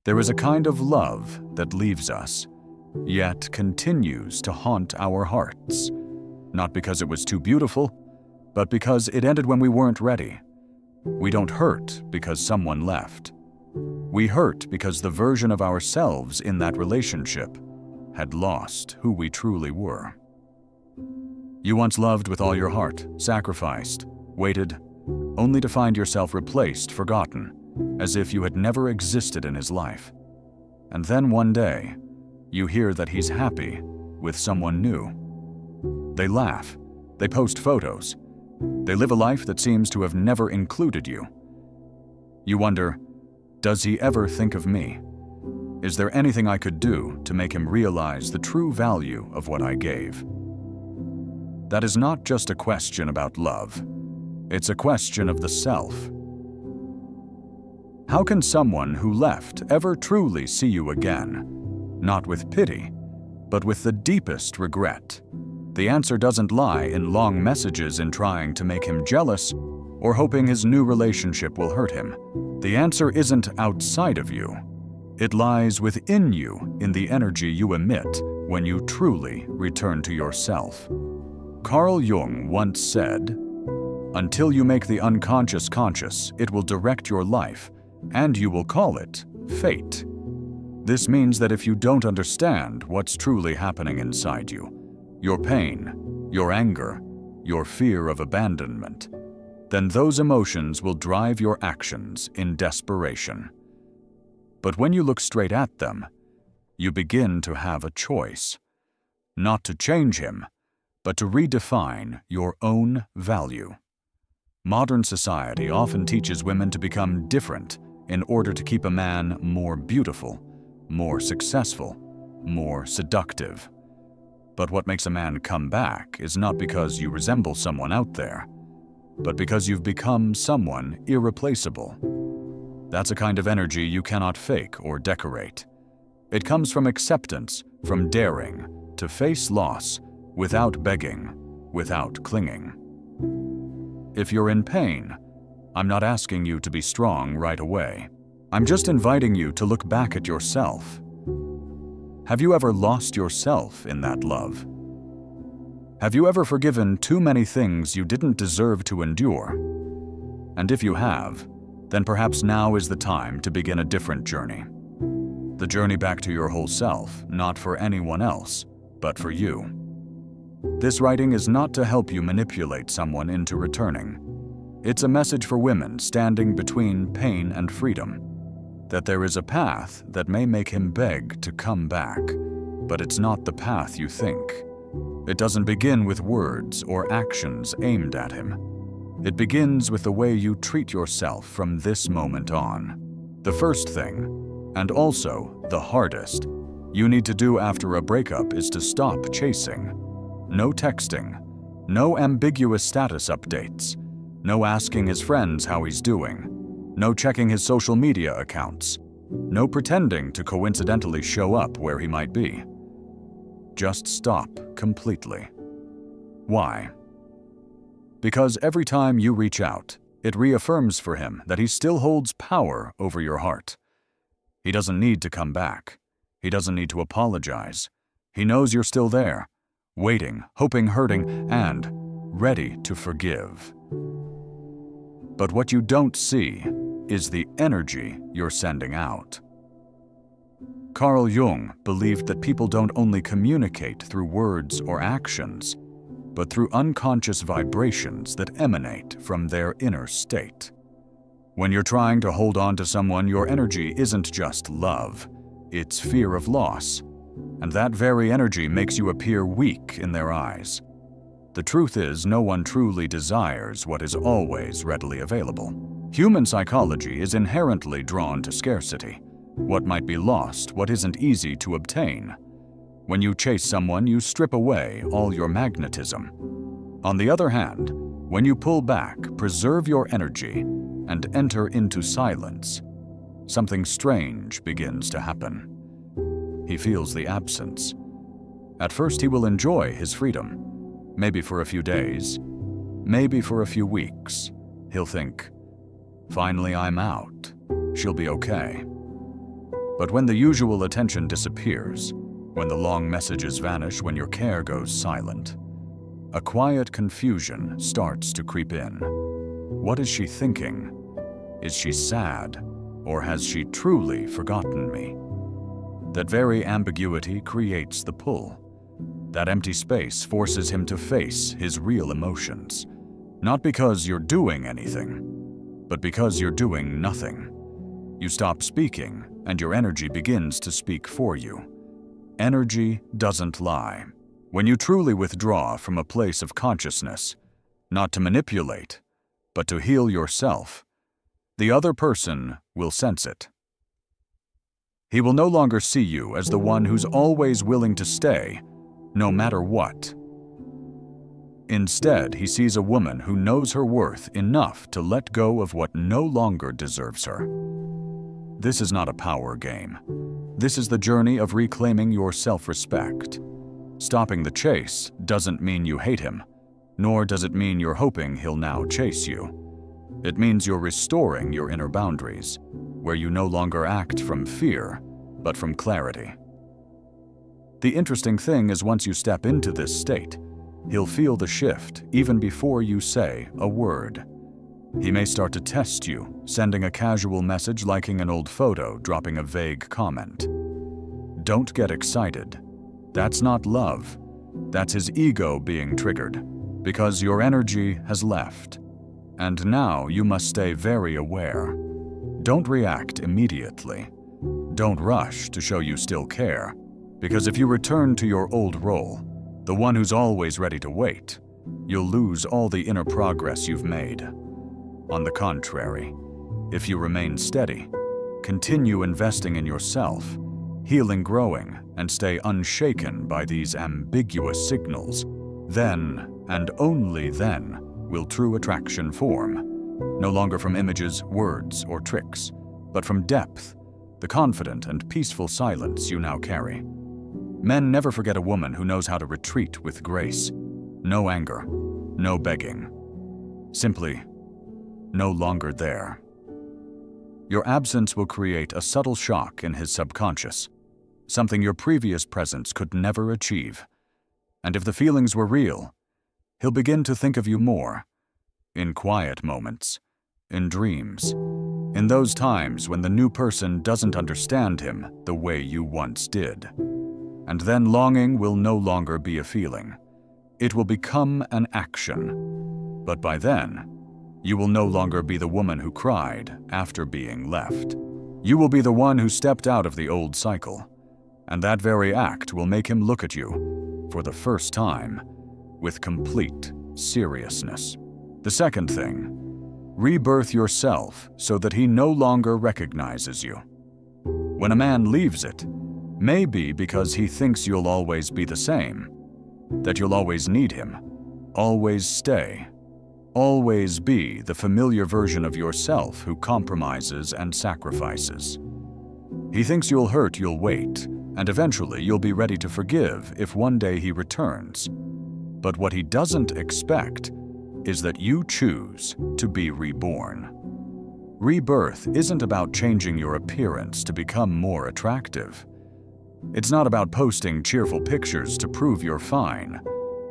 There is a kind of love that leaves us, yet continues to haunt our hearts, not because it was too beautiful, but because it ended when we weren't ready. We don't hurt because someone left. We hurt because the version of ourselves in that relationship had lost who we truly were. You once loved with all your heart, sacrificed, waited, only to find yourself replaced, forgotten, as if you had never existed in his life. And then one day, you hear that he's happy with someone new. They laugh, they post photos, they live a life that seems to have never included you. You wonder, does he ever think of me? Is there anything I could do to make him realize the true value of what I gave? That is not just a question about love. It's a question of the self. How can someone who left ever truly see you again? Not with pity, but with the deepest regret. The answer doesn't lie in long messages in trying to make him jealous or hoping his new relationship will hurt him. The answer isn't outside of you. It lies within you in the energy you emit when you truly return to yourself. Carl Jung once said, "Until you make the unconscious conscious, it will direct your life, and you will call it fate." This means that if you don't understand what's truly happening inside you, your pain, your anger, your fear of abandonment, then those emotions will drive your actions in desperation. But when you look straight at them, you begin to have a choice. Not to change him, but to redefine your own value. Modern society often teaches women to become different in order to keep a man more beautiful, more successful, more seductive. But what makes a man come back is not because you resemble someone out there, but because you've become someone irreplaceable. That's a kind of energy you cannot fake or decorate. It comes from acceptance, from daring to face loss without begging, without clinging. If you're in pain, I'm not asking you to be strong right away. I'm just inviting you to look back at yourself. Have you ever lost yourself in that love? Have you ever forgiven too many things you didn't deserve to endure? And if you have, then perhaps now is the time to begin a different journey. The journey back to your whole self, not for anyone else, but for you. This writing is not to help you manipulate someone into returning. It's a message for women standing between pain and freedom, that there is a path that may make him beg to come back, but it's not the path you think. It doesn't begin with words or actions aimed at him. It begins with the way you treat yourself from this moment on. The first thing, and also the hardest, you need to do after a breakup is to stop chasing. No texting, no ambiguous status updates, no asking his friends how he's doing, no checking his social media accounts, no pretending to coincidentally show up where he might be. Just stop completely. Why? Because every time you reach out, it reaffirms for him that he still holds power over your heart. He doesn't need to come back. He doesn't need to apologize. He knows you're still there, waiting, hoping, hurting, and ready to forgive. But what you don't see is the energy you're sending out. Carl Jung believed that people don't only communicate through words or actions, but through unconscious vibrations that emanate from their inner state. When you're trying to hold on to someone, your energy isn't just love, it's fear of loss, and that very energy makes you appear weak in their eyes. The truth is, no one truly desires what is always readily available. Human psychology is inherently drawn to scarcity. What might be lost, what isn't easy to obtain. When you chase someone, you strip away all your magnetism. On the other hand, when you pull back, preserve your energy, and enter into silence, something strange begins to happen. He feels the absence. At first, he will enjoy his freedom. Maybe for a few days, maybe for a few weeks. He'll think, finally I'm out. She'll be okay. But when the usual attention disappears, when the long messages vanish, when your care goes silent, a quiet confusion starts to creep in. What is she thinking? Is she sad, or has she truly forgotten me? That very ambiguity creates the pull. That empty space forces him to face his real emotions, not because you're doing anything, but because you're doing nothing. You stop speaking, and your energy begins to speak for you. Energy doesn't lie. When you truly withdraw from a place of consciousness, not to manipulate, but to heal yourself, the other person will sense it. He will no longer see you as the one who's always willing to stay, no matter what. Instead, he sees a woman who knows her worth enough to let go of what no longer deserves her. This is not a power game. This is the journey of reclaiming your self-respect. Stopping the chase doesn't mean you hate him, nor does it mean you're hoping he'll now chase you. It means you're restoring your inner boundaries, where you no longer act from fear, but from clarity. The interesting thing is, once you step into this state, he'll feel the shift even before you say a word. He may start to test you, sending a casual message, liking an old photo, dropping a vague comment. Don't get excited. That's not love. That's his ego being triggered, because your energy has left. And now you must stay very aware. Don't react immediately. Don't rush to show you still care, because if you return to your old role, the one who's always ready to wait, you'll lose all the inner progress you've made. On the contrary, if you remain steady, continue investing in yourself, healing, growing, and stay unshaken by these ambiguous signals, then, and only then, will true attraction form, no longer from images, words, or tricks, but from depth, the confident and peaceful silence you now carry. Men never forget a woman who knows how to retreat with grace. No anger, no begging. Simply, no longer there. Your absence will create a subtle shock in his subconscious, something your previous presence could never achieve. And if the feelings were real, he'll begin to think of you more, in quiet moments, in dreams, in those times when the new person doesn't understand him the way you once did. And then longing will no longer be a feeling. It will become an action. But by then, you will no longer be the woman who cried after being left. You will be the one who stepped out of the old cycle. And that very act will make him look at you, for the first time, with complete seriousness. The second thing, rebirth yourself so that he no longer recognizes you. When a man leaves it, may be because he thinks you'll always be the same, that you'll always need him, always stay, always be the familiar version of yourself who compromises and sacrifices. He thinks you'll hurt, you'll wait, and eventually you'll be ready to forgive if one day he returns. But what he doesn't expect is that you choose to be reborn. Rebirth isn't about changing your appearance to become more attractive. It's not about posting cheerful pictures to prove you're fine,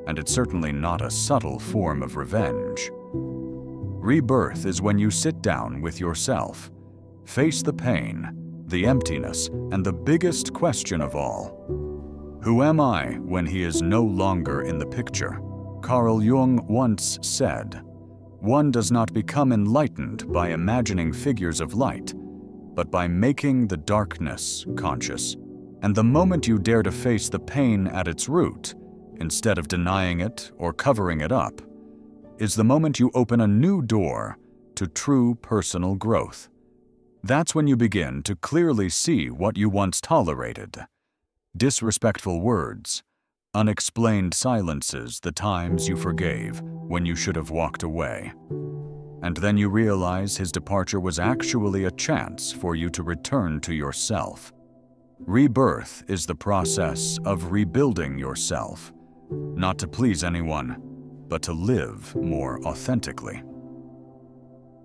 and it's certainly not a subtle form of revenge. Rebirth is when you sit down with yourself, face the pain, the emptiness, and the biggest question of all. Who am I when he is no longer in the picture? Carl Jung once said, "One does not become enlightened by imagining figures of light, but by making the darkness conscious." And the moment you dare to face the pain at its root, instead of denying it or covering it up, is the moment you open a new door to true personal growth. That's when you begin to clearly see what you once tolerated. Disrespectful words, unexplained silences, the times you forgave when you should have walked away. And then you realize his departure was actually a chance for you to return to yourself. Rebirth is the process of rebuilding yourself, not to please anyone, but to live more authentically.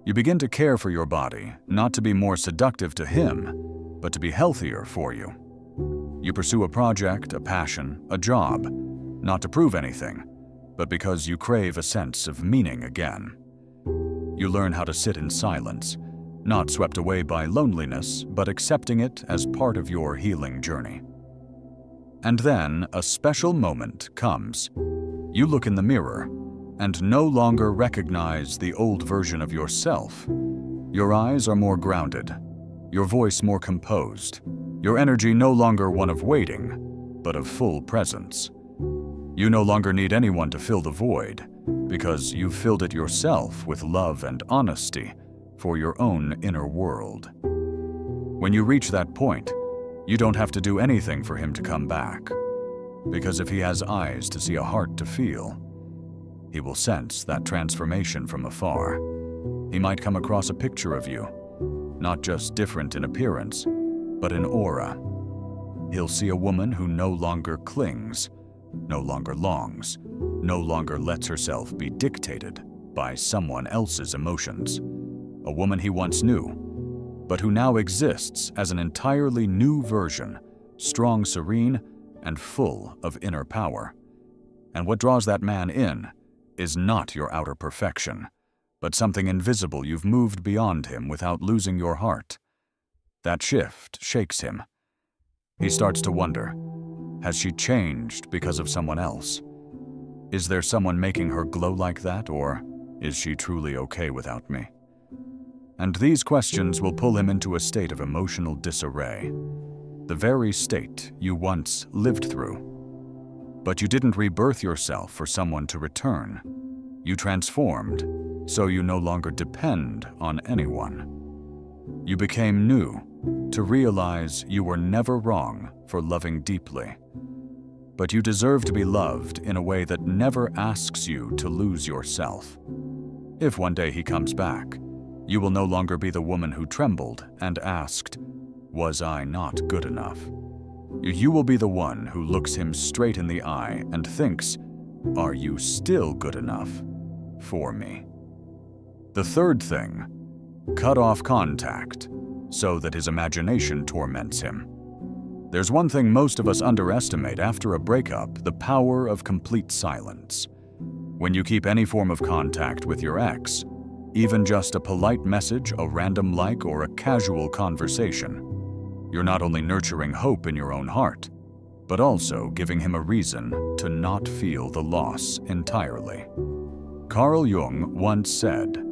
You begin to care for your body, not to be more seductive to him, but to be healthier for you. You pursue a project, a passion, a job, not to prove anything, but because you crave a sense of meaning again. You learn how to sit in silence, not swept away by loneliness, but accepting it as part of your healing journey. And then a special moment comes. You look in the mirror and no longer recognize the old version of yourself. Your eyes are more grounded, your voice more composed, your energy no longer one of waiting, but of full presence. You no longer need anyone to fill the void, because you've filled it yourself with love and honesty for your own inner world. When you reach that point, you don't have to do anything for him to come back, because if he has eyes to see a heart to feel, he will sense that transformation from afar. He might come across a picture of you, not just different in appearance, but in aura. He'll see a woman who no longer clings, no longer longs, no longer lets herself be dictated by someone else's emotions. A woman he once knew, but who now exists as an entirely new version, strong, serene, and full of inner power. And what draws that man in is not your outer perfection, but something invisible you've moved beyond him without losing your heart. That shift shakes him. He starts to wonder, has she changed because of someone else? Is there someone making her glow like that, or is she truly okay without me? And these questions will pull him into a state of emotional disarray, the very state you once lived through. But you didn't rebirth yourself for someone to return. You transformed, so you no longer depend on anyone. You became new, to realize you were never wrong for loving deeply. But you deserve to be loved in a way that never asks you to lose yourself. If one day he comes back, you will no longer be the woman who trembled and asked, "Was I not good enough?" You will be the one who looks him straight in the eye and thinks, "Are you still good enough for me?" The third thing, cut off contact so that his imagination torments him. There's one thing most of us underestimate after a breakup: the power of complete silence. When you keep any form of contact with your ex, even just a polite message, a random like, or a casual conversation, you're not only nurturing hope in your own heart, but also giving him a reason to not feel the loss entirely. Carl Jung once said,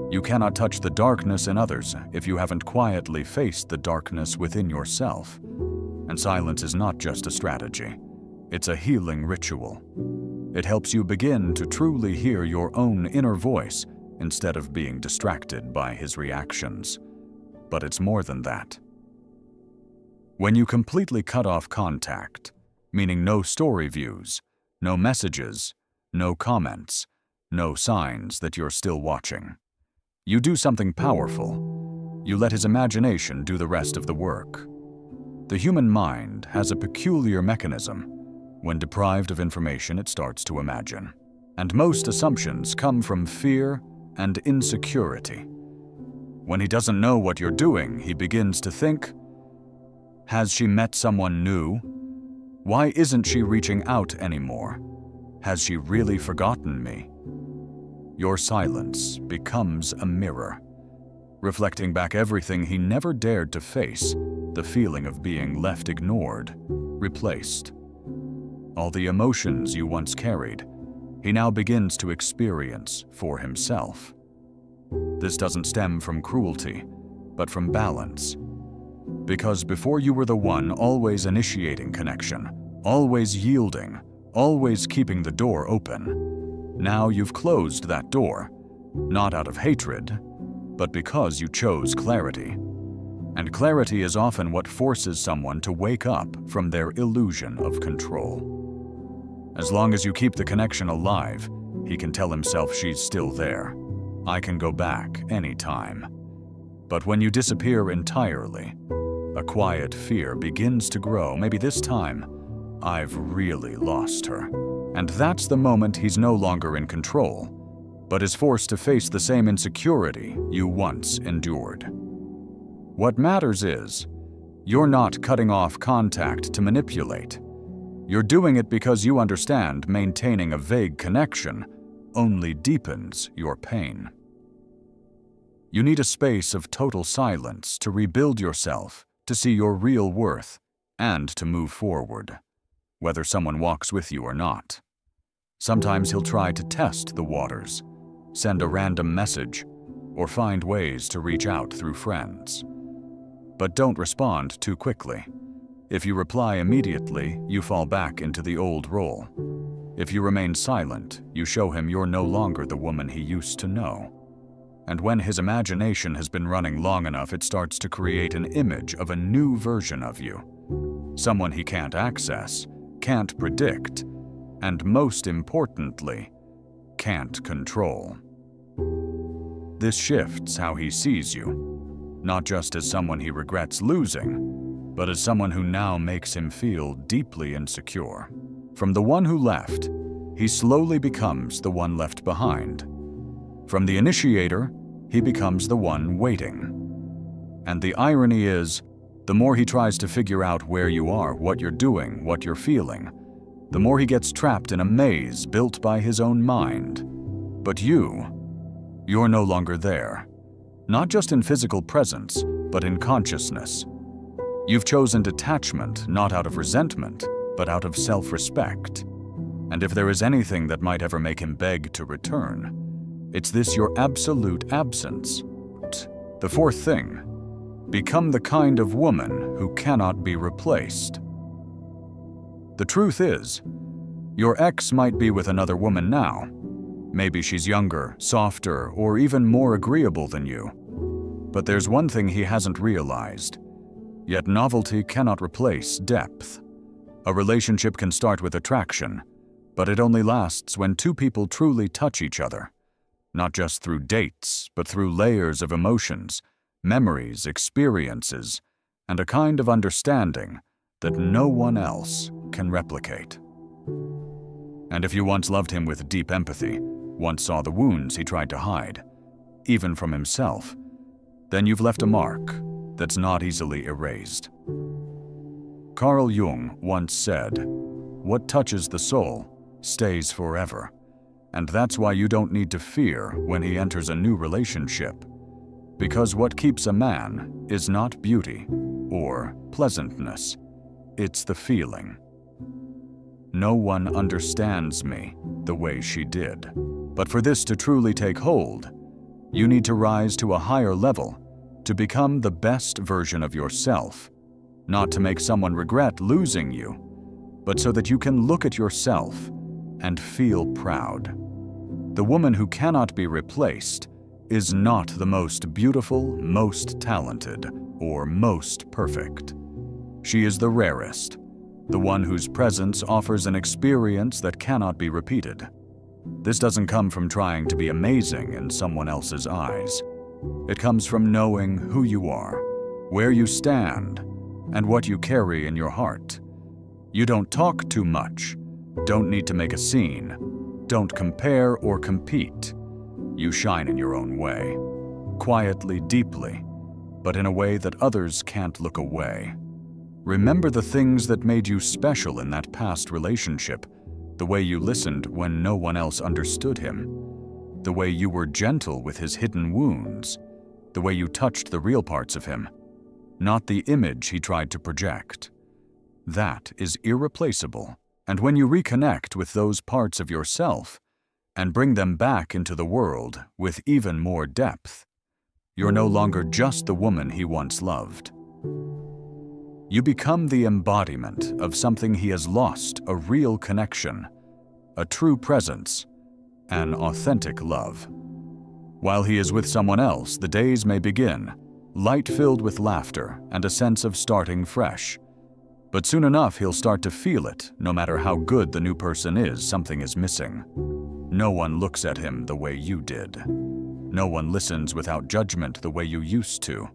"You cannot touch the darkness in others if you haven't quietly faced the darkness within yourself." And silence is not just a strategy, it's a healing ritual. It helps you begin to truly hear your own inner voice instead of being distracted by his reactions. But it's more than that. When you completely cut off contact, meaning no story views, no messages, no comments, no signs that you're still watching, you do something powerful. You let his imagination do the rest of the work. The human mind has a peculiar mechanism. When deprived of information, it starts to imagine. And most assumptions come from fear and insecurity. When he doesn't know what you're doing, he begins to think, has she met someone new? Why isn't she reaching out anymore? Has she really forgotten me? Your silence becomes a mirror, reflecting back everything he never dared to face, the feeling of being left ignored, replaced. All the emotions you once carried, he now begins to experience for himself. This doesn't stem from cruelty, but from balance. Because before you were the one always initiating connection, always yielding, always keeping the door open. Now you've closed that door, not out of hatred, but because you chose clarity. And clarity is often what forces someone to wake up from their illusion of control. As long as you keep the connection alive, he can tell himself she's still there. I can go back anytime. But when you disappear entirely, a quiet fear begins to grow. Maybe this time, I've really lost her. And that's the moment he's no longer in control, but is forced to face the same insecurity you once endured. What matters is, You're not cutting off contact to manipulate. You're doing it because you understand maintaining a vague connection only deepens your pain. You need a space of total silence to rebuild yourself, to see your real worth, and to move forward, whether someone walks with you or not. Sometimes he'll try to test the waters, send a random message, or find ways to reach out through friends. But don't respond too quickly. If you reply immediately, you fall back into the old role. If you remain silent, you show him you're no longer the woman he used to know. And when his imagination has been running long enough, it starts to create an image of a new version of you. Someone he can't access, can't predict, and most importantly, can't control. This shifts how he sees you, not just as someone he regrets losing, but as someone who now makes him feel deeply insecure. From the one who left, he slowly becomes the one left behind. From the initiator, he becomes the one waiting. And the irony is, the more he tries to figure out where you are, what you're doing, what you're feeling, the more he gets trapped in a maze built by his own mind. But you're no longer there. Not just in physical presence, but in consciousness. You've chosen detachment not out of resentment, but out of self-respect. And if there is anything that might ever make him beg to return, it's this your absolute absence. The fourth thing, become the kind of woman who cannot be replaced. The truth is, your ex might be with another woman now. Maybe she's younger, softer, or even more agreeable than you. But there's one thing he hasn't realized. Yet novelty cannot replace depth. A relationship can start with attraction, but it only lasts when two people truly touch each other. Not just through dates, but through layers of emotions, memories, experiences, and a kind of understanding that no one else can replicate. And if you once loved him with deep empathy, once saw the wounds he tried to hide, even from himself, then you've left a mark that's not easily erased. Carl Jung once said, "What touches the soul stays forever." And that's why you don't need to fear when he enters a new relationship. Because what keeps a man is not beauty or pleasantness, it's the feeling. No one understands me the way she did. But for this to truly take hold, you need to rise to a higher level, to become the best version of yourself, not to make someone regret losing you, but so that you can look at yourself and feel proud. The woman who cannot be replaced is not the most beautiful, most talented, or most perfect. She is the rarest, the one whose presence offers an experience that cannot be repeated. This doesn't come from trying to be amazing in someone else's eyes. It comes from knowing who you are, where you stand, and what you carry in your heart. You don't talk too much, don't need to make a scene, don't compare or compete. You shine in your own way, quietly, deeply, but in a way that others can't look away. Remember the things that made you special in that past relationship, the way you listened when no one else understood him, the way you were gentle with his hidden wounds, the way you touched the real parts of him, not the image he tried to project. That is irreplaceable, and when you reconnect with those parts of yourself and bring them back into the world with even more depth, you're no longer just the woman he once loved. You become the embodiment of something he has lost, a real connection, a true presence, an authentic love. While he is with someone else, the days may begin, light-filled with laughter and a sense of starting fresh. But soon enough, he'll start to feel it. No matter how good the new person is, something is missing. No one looks at him the way you did. No one listens without judgment the way you used to.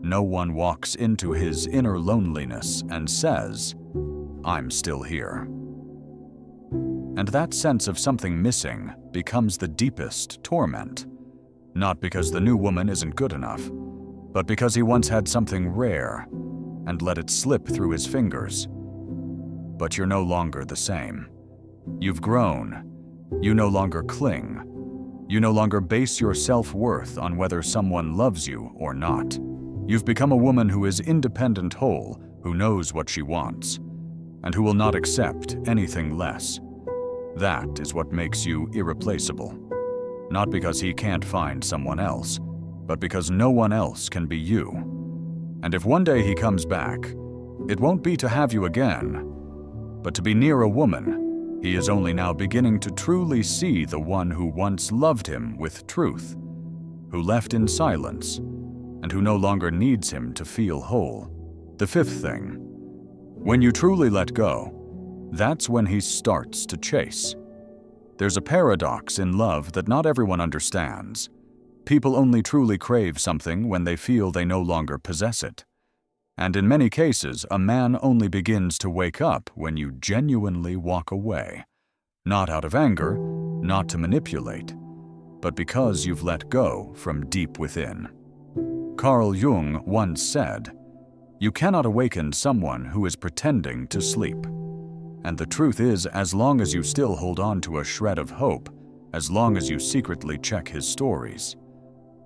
No one walks into his inner loneliness and says, "I'm still here." And that sense of something missing becomes the deepest torment. Not because the new woman isn't good enough, but because he once had something rare, and let it slip through his fingers. But you're no longer the same. You've grown. You no longer cling. You no longer base your self-worth on whether someone loves you or not. You've become a woman who is independent whole, who knows what she wants, and who will not accept anything less. That is what makes you irreplaceable. Not because he can't find someone else, but because no one else can be you. And if one day he comes back, it won't be to have you again, but to be near a woman he is only now beginning to truly see, the one who once loved him with truth, who left in silence, and who no longer needs him to feel whole. The fifth thing, when you truly let go, that's when he starts to chase. There's a paradox in love that not everyone understands. People only truly crave something when they feel they no longer possess it. And in many cases, a man only begins to wake up when you genuinely walk away. Not out of anger, not to manipulate, but because you've let go from deep within. Carl Jung once said, "You cannot awaken someone who is pretending to sleep." And the truth is, as long as you still hold on to a shred of hope, as long as you secretly check his stories,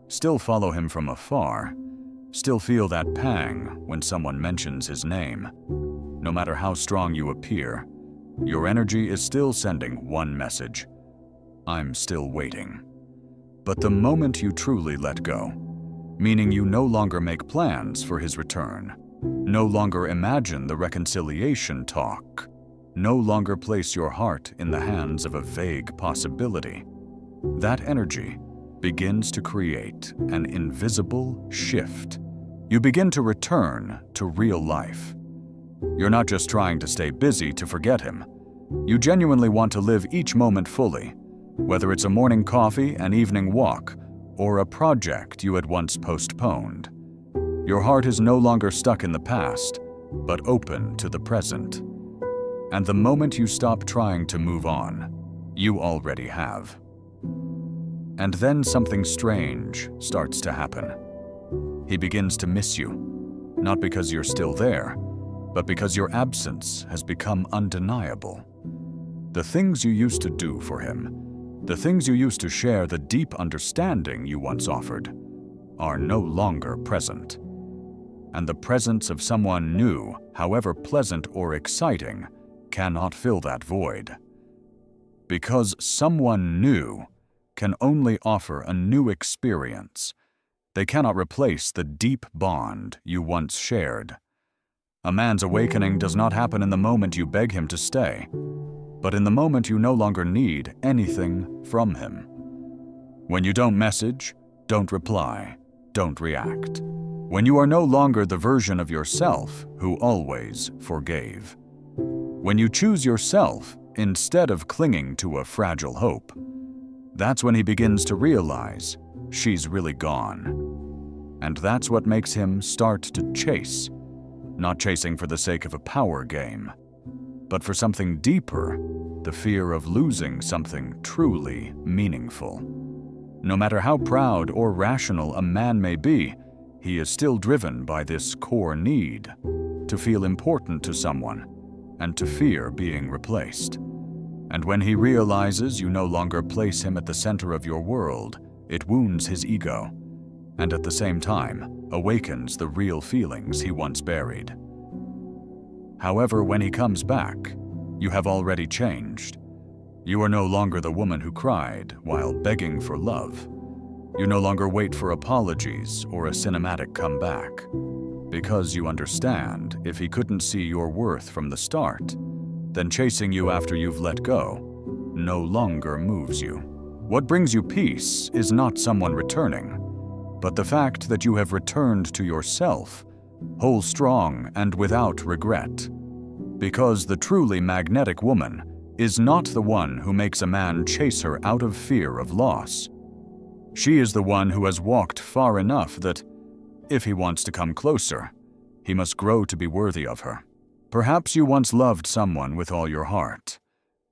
still follow him from afar, still feel that pang when someone mentions his name, no matter how strong you appear, your energy is still sending one message: I'm still waiting. But the moment you truly let go, meaning you no longer make plans for his return, no longer imagine the reconciliation talk, no longer place your heart in the hands of a vague possibility, that energy begins to create an invisible shift. You begin to return to real life. You're not just trying to stay busy to forget him. You genuinely want to live each moment fully, whether it's a morning coffee, an evening walk, or a project you had once postponed. Your heart is no longer stuck in the past, but open to the present. And the moment you stop trying to move on, you already have. And then something strange starts to happen. He begins to miss you, not because you're still there, but because your absence has become undeniable. The things you used to do for him, the things you used to share, the deep understanding you once offered, are no longer present. And the presence of someone new, however pleasant or exciting, cannot fill that void. Because someone new can only offer a new experience. They cannot replace the deep bond you once shared. A man's awakening does not happen in the moment you beg him to stay, but in the moment you no longer need anything from him. When you don't message, don't reply, don't react. When you are no longer the version of yourself who always forgave. When you choose yourself instead of clinging to a fragile hope. That's when he begins to realize she's really gone. And that's what makes him start to chase, not chasing for the sake of a power game, but for something deeper, the fear of losing something truly meaningful. No matter how proud or rational a man may be, he is still driven by this core need to feel important to someone and to fear being replaced. And when he realizes you no longer place him at the center of your world, it wounds his ego, and at the same time, awakens the real feelings he once buried. However, when he comes back, you have already changed. You are no longer the woman who cried while begging for love. You no longer wait for apologies or a cinematic comeback, because you understand if he couldn't see your worth from the start, then chasing you after you've let go no longer moves you. What brings you peace is not someone returning, but the fact that you have returned to yourself, whole, strong, and without regret. Because the truly magnetic woman is not the one who makes a man chase her out of fear of loss. She is the one who has walked far enough that, if he wants to come closer, he must grow to be worthy of her. Perhaps you once loved someone with all your heart.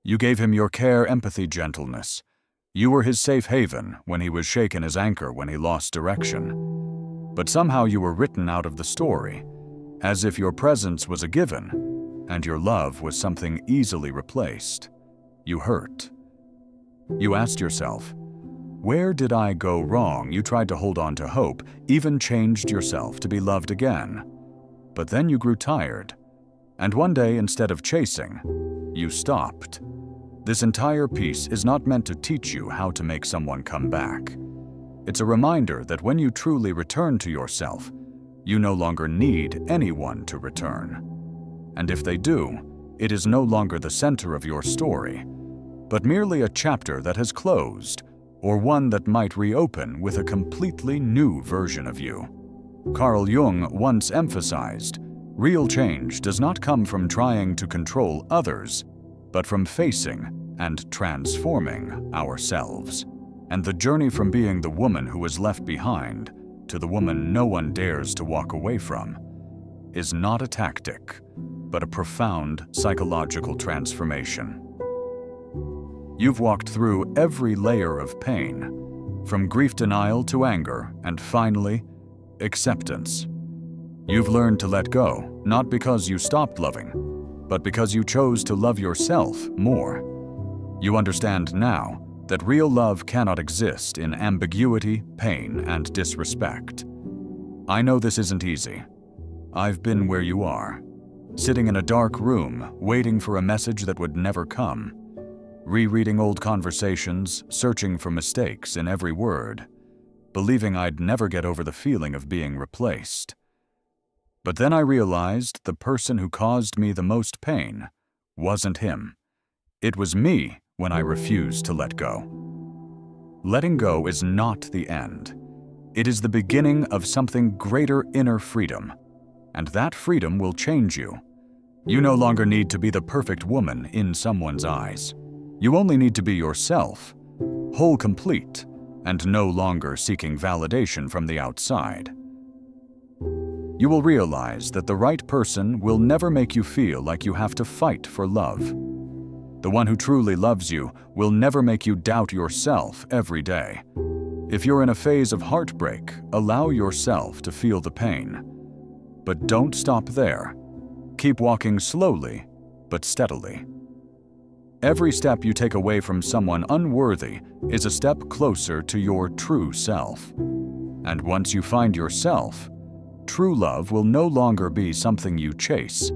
You gave him your care, empathy, gentleness. You were his safe haven when he was shaken as anchor when he lost direction. But somehow you were written out of the story, as if your presence was a given and your love was something easily replaced. You hurt. You asked yourself, where did I go wrong? You tried to hold on to hope, even changed yourself to be loved again. But then you grew tired, and one day, instead of chasing, you stopped. This entire piece is not meant to teach you how to make someone come back. It's a reminder that when you truly return to yourself, you no longer need anyone to return. And if they do, it is no longer the center of your story, but merely a chapter that has closed, or one that might reopen with a completely new version of you. Carl Jung once emphasized, real change does not come from trying to control others, but from facing and transforming ourselves. And the journey from being the woman who was left behind to the woman no one dares to walk away from is not a tactic, but a profound psychological transformation. You've walked through every layer of pain, from grief denial to anger, and finally, acceptance. You've learned to let go, not because you stopped loving, but because you chose to love yourself more. You understand now that real love cannot exist in ambiguity, pain, and disrespect. I know this isn't easy. I've been where you are, sitting in a dark room, waiting for a message that would never come, rereading old conversations, searching for mistakes in every word, believing I'd never get over the feeling of being replaced. But then I realized the person who caused me the most pain wasn't him. It was me when I refused to let go. Letting go is not the end. It is the beginning of something greater inner freedom, and that freedom will change you. You no longer need to be the perfect woman in someone's eyes. You only need to be yourself, whole, complete, and no longer seeking validation from the outside. You will realize that the right person will never make you feel like you have to fight for love. The one who truly loves you will never make you doubt yourself every day. If you're in a phase of heartbreak, allow yourself to feel the pain. But don't stop there. Keep walking slowly, but steadily. Every step you take away from someone unworthy is a step closer to your true self. And once you find yourself, true love will no longer be something you chase.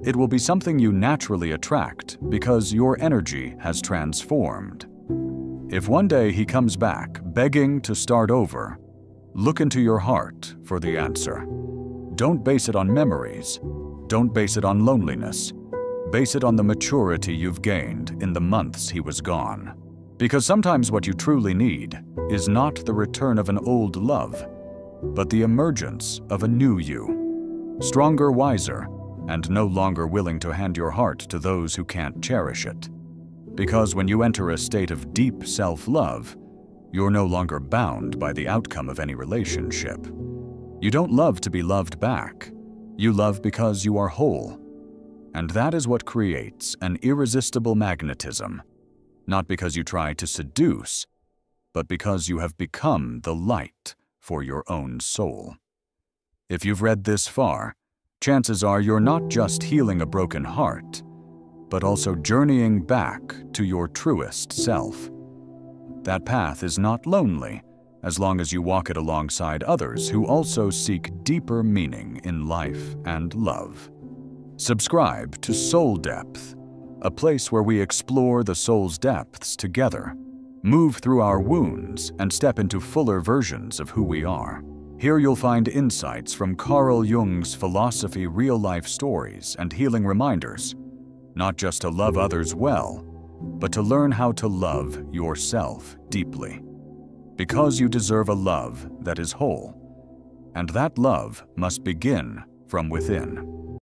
It will be something you naturally attract because your energy has transformed. If one day he comes back begging to start over, look into your heart for the answer. Don't base it on memories. Don't base it on loneliness. Base it on the maturity you've gained in the months he was gone. Because sometimes what you truly need is not the return of an old love, but the emergence of a new you. Stronger, wiser, and no longer willing to hand your heart to those who can't cherish it. Because when you enter a state of deep self-love, you're no longer bound by the outcome of any relationship. You don't love to be loved back. You love because you are whole. And that is what creates an irresistible magnetism, not because you try to seduce, but because you have become the light for your own soul. If you've read this far, chances are you're not just healing a broken heart, but also journeying back to your truest self. That path is not lonely, as long as you walk it alongside others who also seek deeper meaning in life and love. Subscribe to Soul Depth, a place where we explore the soul's depths together, move through our wounds, and step into fuller versions of who we are. Here you'll find insights from Carl Jung's philosophy, real-life stories, and healing reminders, not just to love others well, but to learn how to love yourself deeply. Because you deserve a love that is whole, and that love must begin from within.